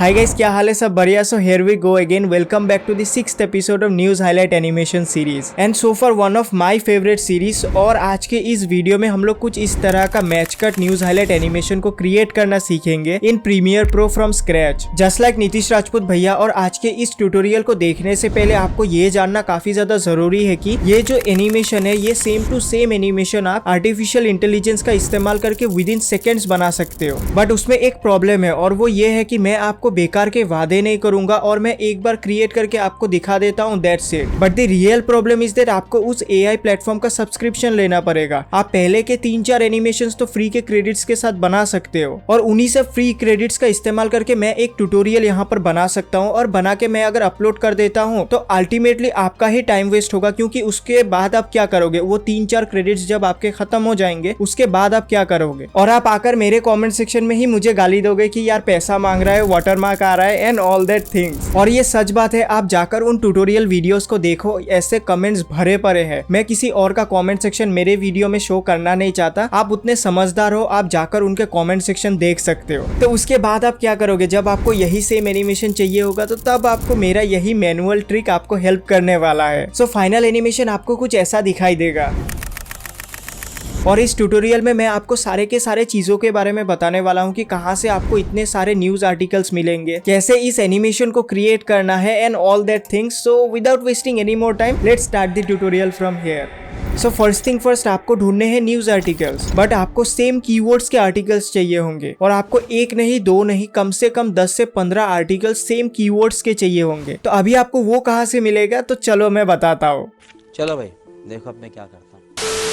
Hi guys, क्या हाल है? सब बढ़िया? So here we go again. Welcome back to the 6th episode of news highlight animation series and so for one of my favourite series. और आज के इस video में हम लोग कुछ इस तरह का match cut news highlight animation को क्रिएट करना सीखेंगे in Premiere Pro from scratch, just like Nitish Rajput भैया। और आज के इस ट्यूटोरियल को देखने से पहले आपको ये जानना काफी ज्यादा जरूरी है कि ये जो एनिमेशन है ये सेम टू सेम एनिमेशन आप आर्टिफिशियल इंटेलिजेंस का इस्तेमाल करके विद इन सेकेंड्स बना सकते हो। बट उसमें एक प्रॉब्लम है और वो ये है कि मैं आपको बेकार के वादे नहीं करूंगा और मैं एक बार क्रिएट करके आपको दिखा देता हूँ, that's it. But the real problem is that आपको उस एआई प्लेटफॉर्म का सब्सक्रिप्शन लेना पड़ेगा। आप पहले के 3-4 एनिमेशंस तो फ्री के क्रेडिट्स के साथ बना सकते हो और उन्हीं से फ्री क्रेडिट्स का इस्तेमाल करके मैं एक ट्यूटोरियल यहाँ पर बना सकता हूँ और बना के मैं अगर अपलोड कर देता हूँ तो अल्टीमेटली आपका ही टाइम वेस्ट होगा, क्योंकि उसके बाद आप क्या करोगे? वो 3-4 क्रेडिट्स जब आपके खत्म हो जाएंगे उसके बाद आप क्या करोगे? और आप आकर मेरे कमेंट सेक्शन में ही मुझे गाली दोगे कि यार पैसा मांग रहा है, वाटरमार्क आ रहा है एंड ऑल दैट थिंग्स। और ये सच बात है, आप जाकर उन ट्यूटोरियल वीडियोस को देखो, ऐसे कमेंट्स भरे पड़े हैं। मैं किसी और का कमेंट सेक्शन मेरे वीडियो में शो करना नहीं चाहता। आप उतने समझदार हो, आप जाकर उनके कमेंट सेक्शन देख सकते हो। तो उसके बाद आप क्या करोगे? जब आपको यही सेम एनिमेशन चाहिए होगा तो तब आपको मेरा यही मैनुअल ट्रिक आपको हेल्प करने वाला है। सो फाइनल एनिमेशन आपको कुछ ऐसा दिखाई देगा। और इस ट्यूटोरियल में मैं आपको सारे के सारे चीजों के बारे में बताने वाला हूँ कि कहाँ से आपको इतने सारे न्यूज आर्टिकल्स मिलेंगे, कैसे इस एनिमेशन को क्रिएट करना है and all that things. So without wasting any more time, let's start the tutorial from here. So first thing first, आपको ढूंढने हैं न्यूज आर्टिकल्स, बट आपको सेम कीवर्ड्स के आर्टिकल्स चाहिए होंगे और आपको एक नहीं, दो नहीं, कम से कम 10 से 15 आर्टिकल्स सेम कीवर्ड्स के चाहिए होंगे। तो अभी आपको वो कहाँ से मिलेगा? तो चलो मैं बताता हूँ। चलो भाई, देखो अब मैं क्या करता हूँ।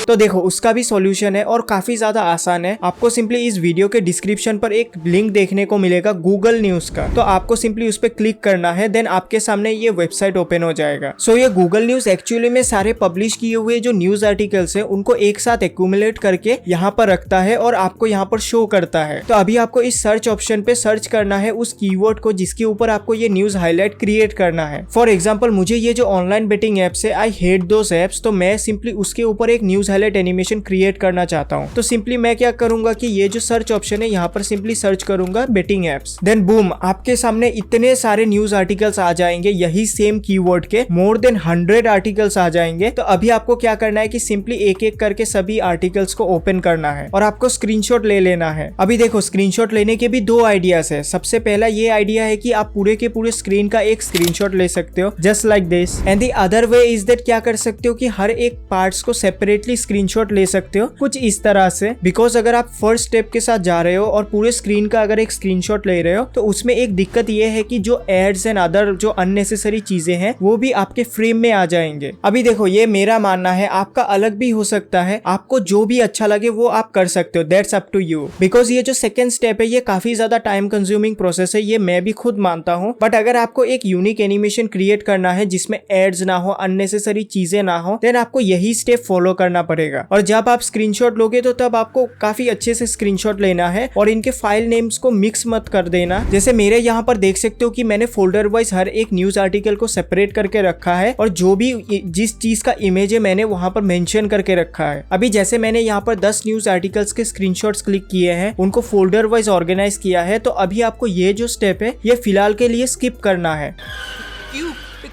तो देखो, उसका भी सॉल्यूशन है और काफी ज्यादा आसान है। आपको सिंपली इस वीडियो के डिस्क्रिप्शन पर एक लिंक देखने को मिलेगा गूगल न्यूज का, तो आपको सिंपली उस पर क्लिक करना है, देन आपके सामने ये वेबसाइट ओपन हो जाएगा। सो ये गूगल न्यूज एक्चुअली में सारे पब्लिश किए हुए जो न्यूज आर्टिकल्स है उनको एक साथ एक्यूमुलेट करके यहाँ पर रखता है और आपको यहाँ पर शो करता है। तो अभी आपको इस सर्च ऑप्शन पे सर्च करना है उस कीवर्ड को जिसके ऊपर आपको ये न्यूज हाईलाइट क्रिएट करना है। फॉर एग्जाम्पल, मुझे ये जो ऑनलाइन बेटिंग एप्स है, आई हेट दोस एप्स, तो मैं सिंपली उसके ऊपर एक न्यूज हाईलाइट एनिमेशन क्रिएट करना चाहता हूँ। तो सिंपली मैं क्या करूंगा कि ये जो सर्च ऑप्शन है यहाँ पर सिंपली सर्च करूंगा बेटिंग एप्स, देन बूम, आपके सामने इतने सारे न्यूज आर्टिकल्स आ जाएंगे यही सेम कीवर्ड के, मोर देन 100 आर्टिकल्स आ जाएंगे। तो अभी आपको क्या करना है कि सिंपली एक एक करके सभी आर्टिकल्स को ओपन करना है और आपको स्क्रीनशॉट ले लेना है। अभी देखो, स्क्रीनशॉट लेने के भी 2 आइडियाज है। सबसे पहला ये आइडिया है कि आप पूरे के पूरे स्क्रीन का एक स्क्रीनशॉट ले सकते हो, just like this. And the other way is that क्या कर सकते हो कि हर एक पार्ट्स को सेपरेटली स्क्रीनशॉट ले सकते हो, कुछ इस तरह से। बिकॉज अगर आप फर्स्ट स्टेप के साथ जा रहे हो और पूरे स्क्रीन का अगर एक स्क्रीनशॉट ले रहे हो तो उसमें एक दिक्कत ये है कि जो एड्स एंड अदर जो अननेसेसरी चीजें हैं वो भी आपके फ्रेम में आ जाएंगे। अभी देखो, ये मेरा मानना है, आपका अलग भी हो सकता है। आपको जो भी अच्छा लगे वो आप कर सकते हो, that's up to you. Because ये जो सेकंड स्टेप है ये काफी ज्यादा टाइम कंज्यूमिंग प्रोसेस है, ये मैं भी खुद मानता हूँ। बट अगर आपको एक यूनिक एनिमेशन क्रिएट करना है जिसमें एड्स ना हो, अननेसेसरी चीजें ना हो, देन आपको यही स्टेप फॉलो करना पड़ेगा। और जब आप स्क्रीनशॉट लोगे तो तब आपको काफी अच्छे से स्क्रीनशॉट लेना है और इनके फाइल नेम्स को मिक्स मत कर देना। जैसे मेरे यहाँ पर देख सकते हो कि मैंने फोल्डर वाइज हर एक न्यूज आर्टिकल को सेपरेट करके रखा है और जो भी जिस चीज का इमेज है मैंने वहां पर मेंशन करके रखा है। अभी जैसे मैंने यहाँ पर 10 न्यूज आर्टिकल्स के स्क्रीनशॉट्स क्लिक किए हैं, उनको फोल्डर वाइज ऑर्गेनाइज किया है। तो अभी आपको ये जो स्टेप है ये फिलहाल के लिए स्किप करना है।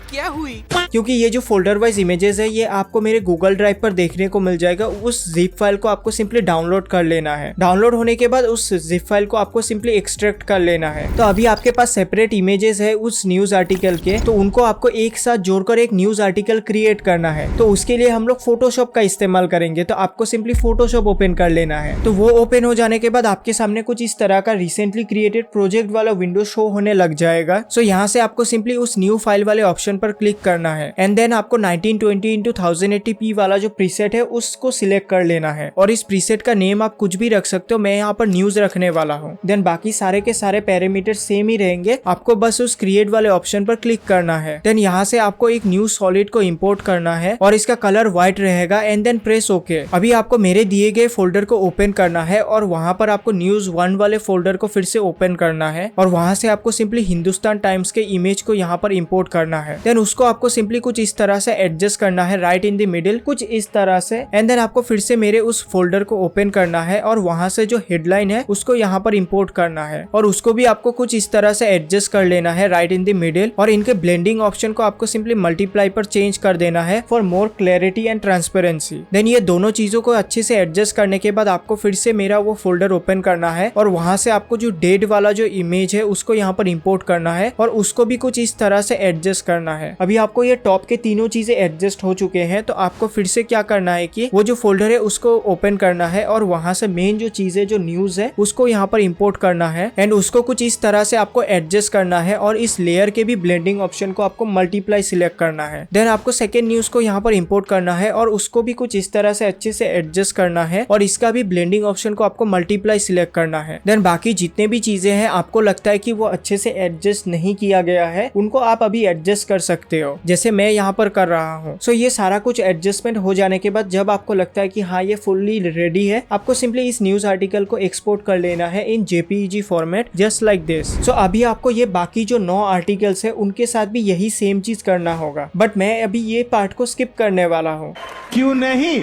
क्या हुई? क्योंकि ये जो फोल्डर वाइज इमेजेस है ये आपको मेरे गूगल ड्राइव पर देखने को मिल जाएगा। उस जिप फाइल को आपको सिंपली डाउनलोड कर लेना है। डाउनलोड होने के बाद उस जिप फाइल को आपको सिंपली एक्सट्रैक्ट कर लेना है। तो अभी आपके पास सेपरेट इमेजेस है उस न्यूज आर्टिकल के, तो उनको आपको एक साथ जोड़कर एक न्यूज आर्टिकल क्रिएट करना है। तो उसके लिए हम लोग फोटोशॉप का इस्तेमाल करेंगे। तो आपको सिंपली फोटोशॉप ओपन कर लेना है। तो वो ओपन हो जाने के बाद आपके सामने कुछ इस तरह का रिसेंटली क्रिएटेड प्रोजेक्ट वाला विंडो शो होने लग जाएगा। सो यहाँ से आपको सिंपली उस न्यू फाइल वाले ऑप्शन पर क्लिक करना है एंड देन आपको 1920x1080p वाला जो प्रीसेट है उसको सिलेक्ट कर लेना है। और इस प्रीसेट का नेम आप कुछ भी रख सकते हो, मैं यहाँ पर न्यूज रखने वाला हूँ। देन बाकी सारे के सारे पैरामीटर सेम ही रहेंगे। आपको बस उस क्रिएट वाले ऑप्शन पर क्लिक करना है। देन यहाँ से आपको एक न्यूज सॉलिड को इंपोर्ट करना है और इसका कलर व्हाइट रहेगा एंड देन प्रेस ओके। अभी आपको मेरे दिए गए फोल्डर को ओपन करना है और वहां पर आपको न्यूज 1 वाले फोल्डर को फिर से ओपन करना है और वहां से आपको सिंपली हिंदुस्तान टाइम्स के इमेज को यहाँ पर इंपोर्ट करना है। देन देन उसको आपको सिंपली कुछ इस तरह से एडजस्ट करना है राइट इन द मिडिल, कुछ इस तरह से। एंड देन आपको फिर से मेरे उस फोल्डर को ओपन करना है और वहां से जो हेडलाइन है उसको यहाँ पर इंपोर्ट करना है और उसको भी आपको कुछ इस तरह से एडजस्ट कर लेना है राइट इन द मिडिल। और इनके ब्लेंडिंग ऑप्शन को आपको सिंपली मल्टीप्लाई पर चेंज कर देना है for more clarity and transparency. Then ये दोनों चीजों को अच्छे से एडजस्ट करने के बाद आपको फिर से मेरा वो फोल्डर ओपन करना है और वहां से आपको जो डेट वाला जो इमेज है उसको यहाँ पर इंपोर्ट करना है और उसको भी कुछ इस तरह से एडजस्ट करना है। अभी आपको ये टॉप के तीनों चीजें एडजस्ट हो चुके हैं, तो आपको फिर से क्या करना है कि वो जो फोल्डर है उसको ओपन करना है और वहां से मेन जो चीज है, जो न्यूज है, उसको यहाँ पर इंपोर्ट करना है एंड उसको कुछ इस तरह से आपको एडजस्ट करना है और इस लेयर के भी ब्लेंडिंग ऑप्शन को आपको मल्टीप्लाई सिलेक्ट करना है। देन आपको सेकेंड न्यूज को यहाँ पर इंपोर्ट करना है और उसको भी कुछ इस तरह से अच्छे से एडजस्ट करना है और इसका भी ब्लेंडिंग ऑप्शन को आपको मल्टीप्लाई सिलेक्ट करना है। देन बाकी जितने भी चीजें हैं आपको लगता है कि वो अच्छे से एडजस्ट नहीं किया गया है, उनको आप अभी एडजस्ट कर सकते हो, जैसे मैं यहाँ पर कर रहा हूँ। सो ये सारा कुछ एडजस्टमेंट हो जाने के बाद जब आपको लगता है कि हाँ ये फुल्ली रेडी है, आपको सिंपली इस न्यूज आर्टिकल को एक्सपोर्ट कर लेना है in JPEG format just like this. So अभी आपको ये बाकी जो 9 आर्टिकल्स है उनके साथ भी यही सेम चीज करना होगा, बट मैं अभी ये पार्ट को स्किप करने वाला हूँ। क्यों नहीं?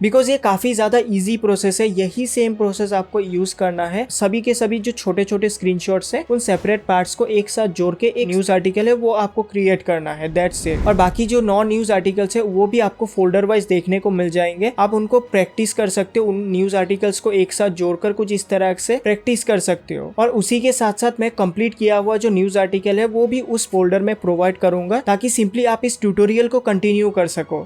बिकॉज ये काफी ज्यादा इजी प्रोसेस है। यही सेम प्रोसेस आपको यूज करना है। सभी के सभी जो छोटे छोटे स्क्रीनशॉट्स हैं उन सेपरेट पार्ट्स को एक साथ जोड़ के एक न्यूज आर्टिकल है वो आपको क्रिएट करना है, दैट्स इट। और बाकी जो 9 न्यूज आर्टिकल्स है वो भी आपको फोल्डर वाइज देखने को मिल जाएंगे। आप उनको प्रैक्टिस कर सकते हो, उन न्यूज आर्टिकल्स को एक साथ जोड़कर कुछ इस तरह से प्रैक्टिस कर सकते हो। और उसी के साथ साथ मैं कंप्लीट किया हुआ जो न्यूज आर्टिकल है वो भी उस फोल्डर में प्रोवाइड करूंगा ताकि सिंपली आप इस ट्यूटोरियल को कंटिन्यू कर सको।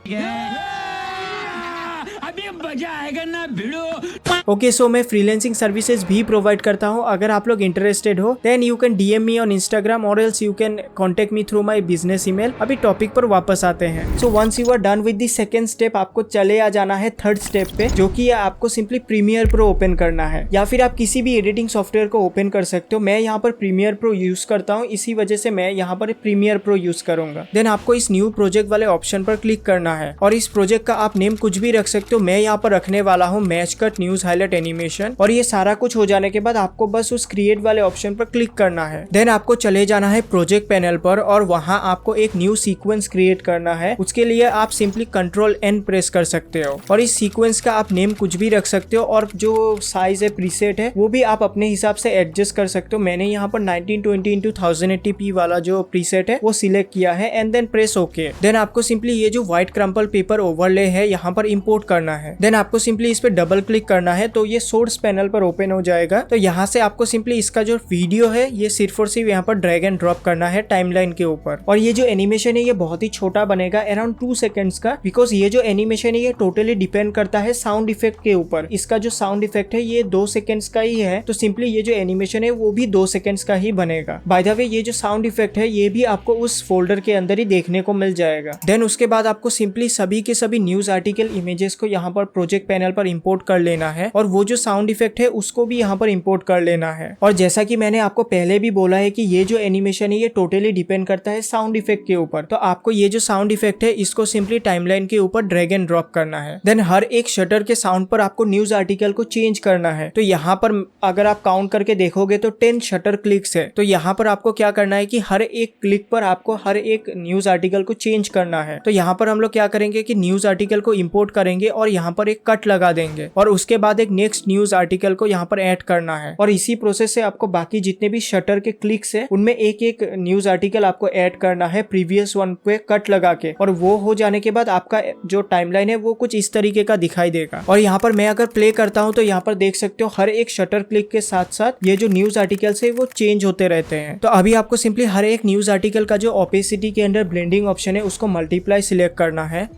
ओके, सो मैं फ्रीलांसिंग सर्विसेज भी प्रोवाइड करता हूँ। अगर आप लोग इंटरेस्टेड हो then you can DM me on Instagram और else you can contact me through my business email. अभी टॉपिक पर वापस आते हैं। So once you are done with the second step, आपको चले आ जाना है थर्ड स्टेप पे, जो कि आपको सिंपली प्रीमियर प्रो ओपन करना है, या फिर आप किसी भी एडिटिंग सॉफ्टवेयर को ओपन कर सकते हो। मैं यहाँ पर प्रीमियर प्रो यूज करता हूँ, इसी वजह से मैं यहाँ पर प्रीमियर प्रो यूज करूंगा। देन आपको इस न्यू प्रोजेक्ट वाले ऑप्शन पर क्लिक करना है और इस प्रोजेक्ट का आप नेम कुछ भी रख सकते हो। मैं यहाँ पर रखने वाला हूँ match cut news highlight animation. और ये सारा कुछ हो जाने के बाद आपको बस उस क्रिएट वाले ऑप्शन पर क्लिक करना है। देन आपको चले जाना है प्रोजेक्ट पैनल पर और वहां आपको एक न्यू सीक्वेंस क्रिएट करना है। उसके लिए आप सिंपली Ctrl+N प्रेस कर सकते हो और इस सीक्वेंस का आप नेम कुछ भी रख सकते हो और जो साइज है, प्रीसेट है, वो भी आप अपने हिसाब से एडजस्ट कर सकते हो। मैंने यहाँ पर 1920x1080p वाला जो प्रीसेट है वो सिलेक्ट किया है and then press okay. Then आपको सिंपली ये जो व्हाइट क्रम्पल पेपर ओवरले है यहाँ पर इंपोर्ट करना है। देन आपको सिंपली इस पे डबल क्लिक करना है तो ये सोर्स पैनल पर ओपन हो जाएगा। तो यहाँ से आपको सिंपली इसका जो वीडियो है ये सिर्फ और सिर्फ यहाँ पर ड्रैग एंड ड्रॉप करना है टाइमलाइन के ऊपर। और ये जो एनिमेशन है ये बहुत ही छोटा बनेगा, अराउंड 2 सेकंड्स का, बिकॉज ये जो एनिमेशन है ये टोटली डिपेंड करता है साउंड इफेक्ट के ऊपर। इसका जो साउंड इफेक्ट है ये 2 सेकंड्स का ही है, तो सिंपली ये जो एनिमेशन है वो भी 2 सेकंड्स का ही बनेगा। बाय द वे ये जो साउंड इफेक्ट है ये भी आपको उस फोल्डर के अंदर ही देखने को मिल जाएगा। देन उसके बाद आपको सिंपली सभी के सभी न्यूज आर्टिकल इमेजेस को यहाँ पर प्रोजेक्ट पैनल पर इंपोर्ट कर लेना है और वो जो साउंड इफेक्ट है उसको भी यहाँ पर इंपोर्ट कर लेना है। और जैसा कि मैंने आपको पहले भी बोला है कि ये जो एनिमेशन है ये टोटली डिपेंड करता है साउंड इफेक्ट के ऊपर, तो आपको ये जो साउंड इफेक्ट है इसको सिंपली टाइमलाइन के ऊपर ड्रैग एंड ड्रॉप करना है। देन हर एक शटर के साउंड पर आपको न्यूज आर्टिकल को चेंज करना है। तो यहाँ पर अगर आप काउंट करके देखोगे तो 10 शटर क्लिक्स है। तो यहाँ पर आपको क्या करना है कि हर एक क्लिक पर आपको हर एक न्यूज आर्टिकल को चेंज करना है। तो यहाँ पर हम लोग क्या करेंगे कि न्यूज आर्टिकल को इंपोर्ट करेंगे और यहाँ पर एक कट लगा देंगे और उसके बाद एक नेक्स्ट न्यूज आर्टिकल को यहाँ पर ऐड करना है। और इसी प्रोसेस से आपको बाकी जितने भी शटर के क्लिक्स है उनमें एक एक न्यूज आर्टिकल आपको ऐड करना है प्रीवियस वन पे कट लगा के। और वो हो जाने के बाद आपका जो टाइमलाइन है वो कुछ इस तरीके का दिखाई देगा। और यहाँ पर मैं अगर प्ले करता हूँ तो यहाँ पर देख सकते हो हर एक शटर क्लिक के साथ साथ ये जो न्यूज आर्टिकल्स है वो चेंज होते रहते हैं। तो अभी आपको सिंपली हर एक न्यूज आर्टिकल का जो ओपेसिटी के अंदर ब्लेंडिंग ऑप्शन है उसको मल्टीप्लाई सिलेक्ट करना है।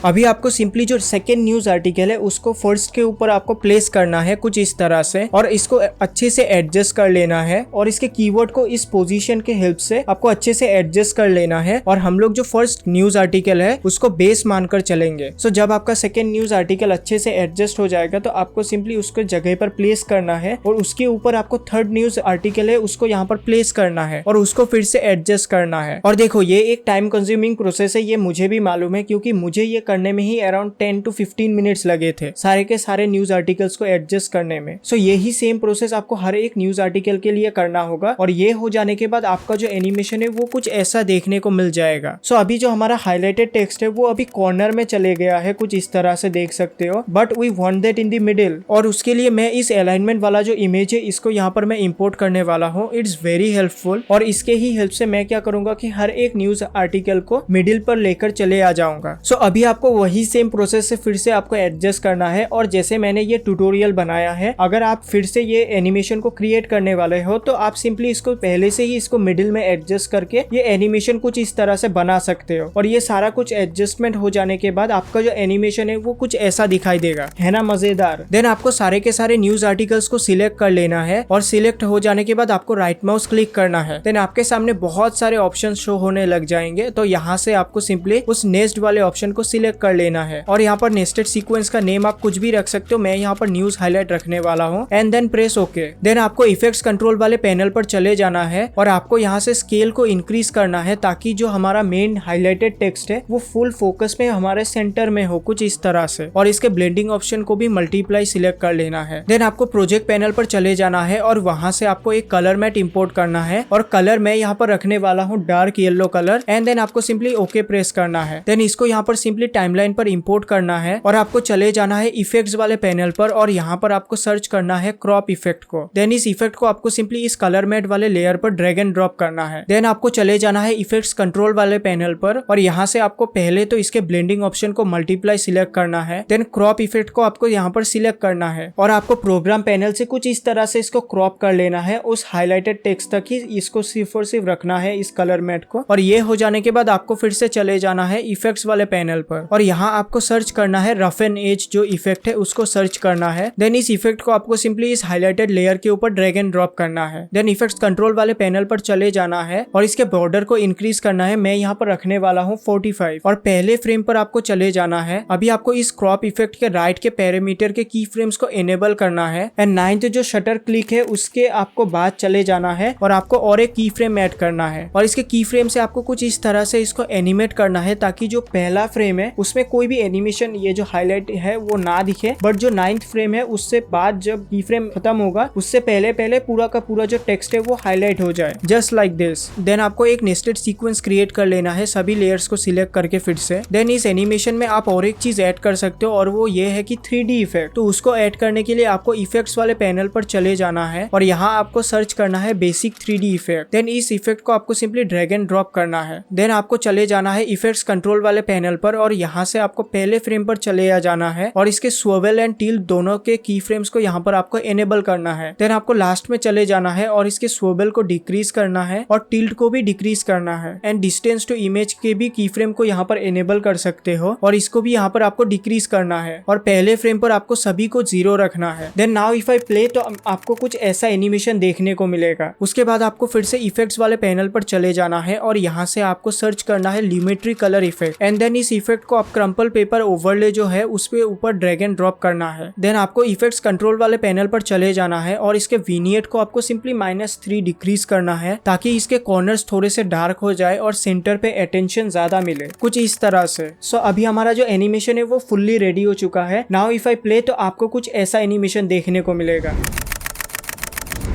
अभी आपको सिंपली जो सेकेंड न्यूज आर्टिकल है उसको फर्स्ट के ऊपर आपको प्लेस करना है कुछ इस तरह से और इसको अच्छे से एडजस्ट कर लेना है और इसके कीवर्ड को इस पोजीशन के हेल्प से आपको अच्छे से एडजस्ट कर लेना है। और हम लोग जो फर्स्ट न्यूज आर्टिकल है उसको बेस मानकर चलेंगे। सो जब आपका सेकेंड न्यूज आर्टिकल अच्छे से एडजस्ट हो जाएगा तो आपको सिंपली उसको जगह पर प्लेस करना है और उसके ऊपर आपको थर्ड न्यूज आर्टिकल है उसको यहाँ पर प्लेस करना है और उसको फिर से एडजस्ट करना है। और देखो ये एक टाइम कंज्यूमिंग प्रोसेस है, ये मुझे भी मालूम है क्योंकि मुझे ये करने में ही अराउंड 10 to 15 मिनट्स लगे थे सारे के सारे न्यूज आर्टिकल्स को एडजस्ट करने में। सो यही सेम प्रोसेस आपको हर एक न्यूज आर्टिकल के लिए करना होगा और ये हो जाने के बाद आपका जो एनिमेशन है वो कुछ ऐसा देखने को मिल जाएगा। सो अभी जो हमारा हाईलाइटेड टेक्स्ट है वो अभी कॉर्नर में चले गया है, कुछ इस तरह से देख सकते हो, but we want that in the middle. और उसके लिए मैं इस अलाइनमेंट वाला जो इमेज है इसको यहाँ पर मैं इंपोर्ट करने वाला हूँ। इट्स वेरी हेल्पफुल और इसके ही हेल्प से मैं क्या करूंगा कि हर एक न्यूज आर्टिकल को मिडिल पर लेकर चले आ जाऊंगा। सो अभी आपको वही सेम प्रोसेस से फिर से आपको एडजस्ट करना है और जैसे मैंने ये ट्यूटोरियल बनाया है, अगर आप फिर से ये एनिमेशन को क्रिएट करने वाले हो तो आप सिंपली इसको पहले से ही इसको मिडिल में एडजस्ट करके ये एनिमेशन कुछ इस तरह से बना सकते हो और ये सारा कुछ एडजस्टमेंट हो जाने के बाद आपका जो एनिमेशन है वो कुछ ऐसा दिखाई देगा, है ना मजेदार। देन आपको सारे के सारे न्यूज आर्टिकल्स को सिलेक्ट कर लेना है और सिलेक्ट हो जाने के बाद आपको राइट माउस क्लिक करना है। देन आपके सामने बहुत सारे ऑप्शन शो होने लग जाएंगे, तो यहाँ से आपको सिंपली उस नेक्स्ट वाले ऑप्शन को सिलेक्ट कर लेना है और यहाँ पर नेस्टेड सीक्वेंस का नेम आप कुछ भी रख सकते हो। मैं यहाँ पर न्यूज हाईलाइट रखने वाला हूँ and then press okay. Then आपको इफेक्ट्स कंट्रोल वाले पैनल पर चले जाना है और आपको यहाँ से स्केल को इंक्रीज करना है ताकि जो हमारा मेन हाईलाइटेड टेक्स्ट है वो फुल फोकस में हमारे सेंटर में हो, कुछ इस तरह से। और इसके ब्लेंडिंग ऑप्शन को भी मल्टीप्लाई सिलेक्ट कर लेना है। देन आपको प्रोजेक्ट पैनल पर चले जाना है और वहां से आपको एक कलर मैट इंपोर्ट करना है और कलर मैं यहाँ पर रखने वाला हूँ dark yellow colour and then आपको सिंपली ओके प्रेस करना है। देन इसको यहाँ पर सिंपली टाइमलाइन पर इंपोर्ट करना है और आपको चले जाना है इफेक्ट्स वाले पैनल पर और यहाँ पर आपको सर्च करना है क्रॉप इफेक्ट को। देन इस इफेक्ट को आपको सिंपली इस कलर मैट वाले लेयर पर ड्रैग एंड ड्रॉप करना है। देन आपको चले जाना है इफेक्ट्स कंट्रोल वाले पैनल पर और यहाँ से आपको पहले तो इसके ब्लेंडिंग ऑप्शन को मल्टीप्लाई सिलेक्ट करना है। देन क्रॉप इफेक्ट को आपको यहाँ पर सिलेक्ट करना है और आपको प्रोग्राम पैनल से कुछ इस तरह से इसको क्रॉप कर लेना है, उस हाईलाइटेड टेक्स्ट तक ही इसको सिर्फ और सिर्फ रखना है इस कलर मैट को। और ये हो जाने के बाद आपको फिर से चले जाना है इफेक्ट्स वाले पैनल पर और यहाँ आपको सर्च करना है रफ एंड एज जो इफेक्ट है उसको सर्च करना है। देन इस इफेक्ट को आपको सिंपली इस हाईलाइटेड लेयर के ऊपर ड्रैग एंड ड्रॉप करना है। देन इफेक्ट्स कंट्रोल वाले पैनल पर चले जाना है और इसके बॉर्डर को इंक्रीज करना है। मैं यहाँ पर रखने वाला हूँ 45 और पहले फ्रेम पर आपको चले जाना है। अभी आपको इस क्रॉप इफेक्ट के राइट के पैरामीटर के की फ्रेम्स को एनेबल करना है एंड 9th जो शटर क्लिक है उसके आपको बाद चले जाना है और आपको और एक की फ्रेम ऐड करना है और इसके की फ्रेम से आपको कुछ इस तरह से इसको एनिमेट करना है ताकि जो पहला फ्रेम है उसमें कोई भी एनिमेशन ये जो हाईलाइट है वो ना दिखे, बट जो 9th फ्रेम है उससे बाद जब की फ्रेम खत्म होगा उससे पहले पहले पूरा का पूरा जो टेक्स्ट है वो हाईलाइट हो जाए, जस्ट लाइक दिस। देन आपको एक नेस्टेड सीक्वेंस क्रिएट कर लेना है सभी लेयर्स को सिलेक्ट करके फिर से। देन इस एनिमेशन में आप और एक चीज ऐड कर सकते हो और वो ये है कि 3D इफेक्ट। तो उसको ऐड करने के लिए आपको इफेक्ट्स वाले पैनल पर चले जाना है और यहाँ आपको सर्च करना है बेसिक 3D इफेक्ट। देन इस इफेक्ट को आपको सिंपली ड्रैग एंड ड्रॉप करना है। देन आपको चले जाना है इफेक्ट्स कंट्रोल वाले पैनल पर और यहाँ से आपको पहले फ्रेम पर चले आ जाना है और इसके स्वेवल एंड टिल्ट दोनों के की फ्रेम्स को यहाँ पर आपको एनेबल करना है। देन आपको लास्ट में चले जाना है और इसके स्वेवल को डिक्रीज करना है और टिल्ट को भी डिक्रीज करना है एंड डिस्टेंस टू इमेज के भी की फ्रेम को यहाँ पर एनेबल कर सकते हो और इसको भी यहाँ पर आपको डिक्रीज करना है और पहले फ्रेम पर आपको सभी को 0 रखना है। Then now if I play तो आपको कुछ ऐसा एनिमेशन देखने को मिलेगा। उसके बाद आपको फिर से इफेक्ट्स वाले पैनल पर चले जाना है और यहाँ से आपको सर्च करना है लिमेट्री कलर इफेक्ट एंड देन इस इफेक्ट को आप क्रम्पल पेपर ओवरले जो है उस पे ऊपर ड्रैग एंड ड्रॉप करना है। देन आपको इफेक्ट्स कंट्रोल वाले पैनल पर चले जाना है और इसके विनियट को आपको सिंपली -3 डिक्रीज करना है ताकि इसके कॉर्नर्स थोड़े से डार्क हो जाए और सेंटर पे अटेंशन ज्यादा मिले, कुछ इस तरह से। सो अभी हमारा जो एनिमेशन है वो फुल्ली रेडी हो चुका है। नाउ इफ आई प्ले तो आपको कुछ ऐसा एनिमेशन देखने को मिलेगा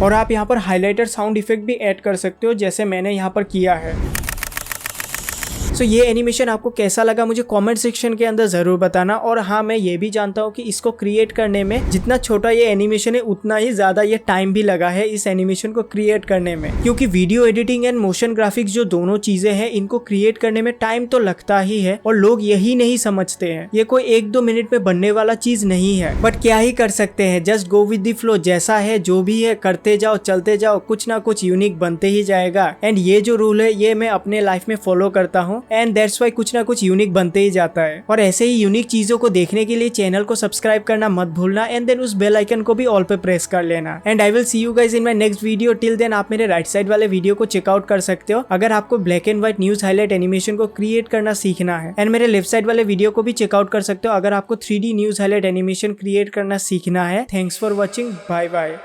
और आप यहाँ पर हाइलाइटर साउंड इफेक्ट भी ऐड कर सकते हो जैसे मैंने यहाँ पर किया है। सो ये एनिमेशन आपको कैसा लगा मुझे कमेंट सेक्शन के अंदर जरूर बताना। और हाँ, मैं ये भी जानता हूँ कि इसको क्रिएट करने में जितना छोटा ये एनिमेशन है उतना ही ज्यादा ये टाइम भी लगा है इस एनिमेशन को क्रिएट करने में, क्योंकि video editing and motion graphics जो दोनों चीजें हैं इनको क्रिएट करने में टाइम तो लगता ही है और लोग यही नहीं समझते हैं। ये कोई 1-2 मिनट में बनने वाला चीज नहीं है, बट क्या ही कर सकते हैं, just go with the flow. जैसा है जो भी है करते जाओ, चलते जाओ, कुछ ना कुछ यूनिक बनते ही जाएगा। एंड ये जो रूल है ये मैं अपने लाइफ में फॉलो करता हूँ एंड दैट्स वाई कुछ ना कुछ यूनिक बनते ही जाता है। और ऐसे ही यूनिक चीजों को देखने के लिए चैनल को सब्सक्राइब करना मत भूलना एंड देन उस बेल आइकन को भी ऑल पे प्रेस कर लेना। And I will see you guys in my next video. Till then आप मेरे राइट साइड वाले वीडियो को चेकआउट कर सकते हो अगर आपको black and white news highlight animation को क्रिएट करना सीखना है। एंड मेरे लेफ्ट साइड वाले वीडियो को भी चेकआउट कर सकते हो अगर आपको 3D news highlight animation create करना सीखना है। Thanks for watching, bye bye.